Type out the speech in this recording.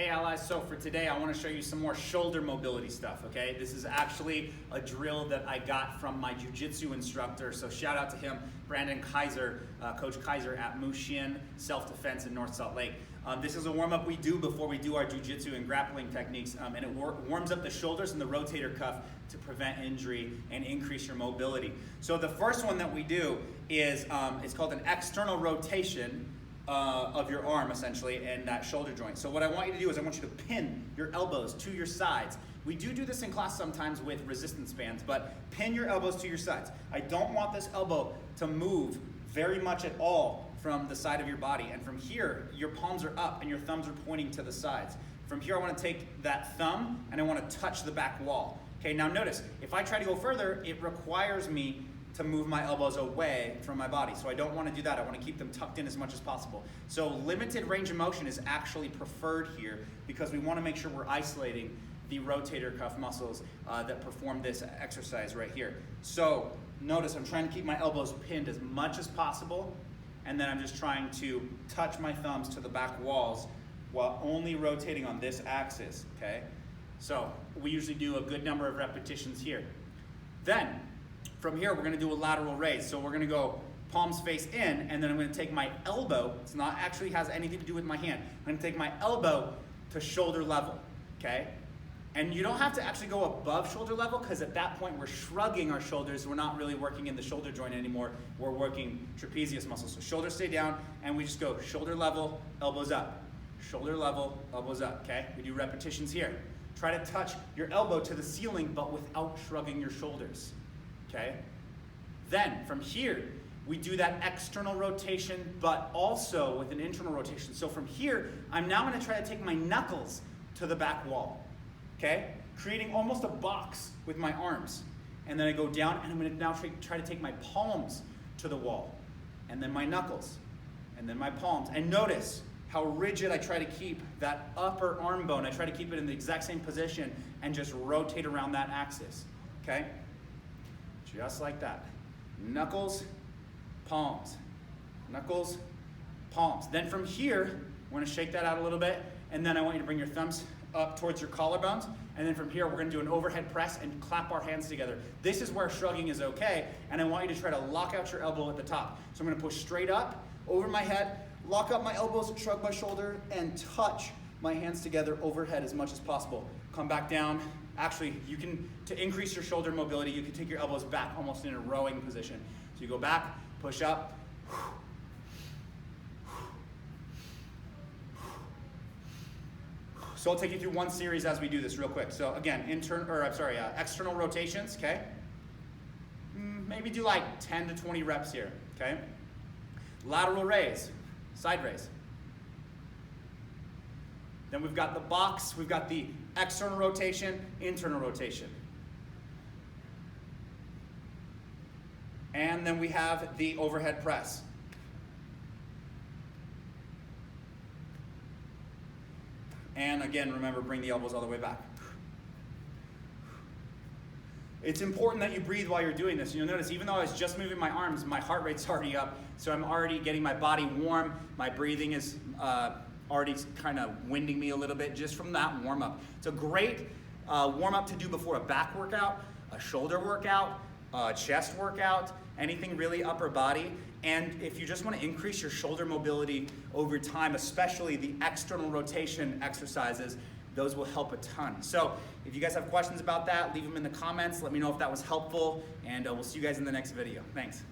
Hey allies, so for today I want to show you some more shoulder mobility stuff, okay? This is actually a drill that I got from my jiu-jitsu instructor, so shout out to him, Brandon Kaiser, Coach Kaiser at Mushin Self-Defense in North Salt Lake. This is a warm-up we do before we do our jiu-jitsu and grappling techniques, and it warms up the shoulders and the rotator cuff to prevent injury and increase your mobility. So the first one that we do is, it's called an external rotation of your arm, essentially, and that shoulder joint. So what I want you to do is I want you to pin your elbows to your sides. We do this in class sometimes with resistance bands, but pin your elbows to your sides. I don't want this elbow to move very much at all from the side of your body. And from here, your palms are up and your thumbs are pointing to the sides. From here, I want to take that thumb and I want to touch the back wall. Okay, now notice, if I try to go further, it requires me to move my elbows away from my body. So I don't want to do that. I want to keep them tucked in as much as possible. So limited range of motion is actually preferred here because we want to make sure we're isolating the rotator cuff muscles that perform this exercise right here. So notice I'm trying to keep my elbows pinned as much as possible, and then I'm just trying to touch my thumbs to the back walls while only rotating on this axis, okay? So we usually do a good number of repetitions here. Then, from here, we're gonna do a lateral raise. So we're gonna go palms face in, and then I'm gonna take my elbow, it's not actually has anything to do with my hand, I'm gonna take my elbow to shoulder level, okay? And you don't have to actually go above shoulder level, because at that point we're shrugging our shoulders, we're not really working in the shoulder joint anymore, we're working trapezius muscles. So shoulders stay down, and we just go shoulder level, elbows up. Shoulder level, elbows up, okay? We do repetitions here. Try to touch your elbow to the ceiling, but without shrugging your shoulders. Okay? Then from here, we do that external rotation, but also with an internal rotation. So from here, I'm now going to try to take my knuckles to the back wall. Okay? Creating almost a box with my arms. And then I go down, and I'm going to now try to take my palms to the wall. And then my knuckles. And then my palms. And notice how rigid I try to keep that upper arm bone. I try to keep it in the exact same position and just rotate around that axis. Okay? Just like that. Knuckles, palms. Knuckles, palms. Then from here, we're going to shake that out a little bit, and then I want you to bring your thumbs up towards your collarbones, and then from here, we're going to do an overhead press and clap our hands together. This is where shrugging is okay, and I want you to try to lock out your elbow at the top. So I'm going to push straight up, over my head, lock up my elbows, shrug my shoulder, and touch my hands together overhead as much as possible. Come back down. Actually, you can, to increase your shoulder mobility, you can take your elbows back almost in a rowing position. So you go back, push up. So I'll take you through one series as we do this real quick. So again, external rotations, okay? Maybe do like 10 to 20 reps here, okay? Lateral raise, side raise. Then we've got the box, we've got the external rotation, internal rotation. And then we have the overhead press. And again, remember, bring the elbows all the way back. It's important that you breathe while you're doing this. You'll notice, even though I was just moving my arms, my heart rate's already up, so I'm already getting my body warm. My breathing is already kind of winding me a little bit just from that warm-up. It's a great warm-up to do before a back workout, a shoulder workout, a chest workout, anything really upper body. And if you just want to increase your shoulder mobility over time, especially the external rotation exercises, those will help a ton. So if you guys have questions about that, leave them in the comments. Let me know if that was helpful, and we'll see you guys in the next video. Thanks.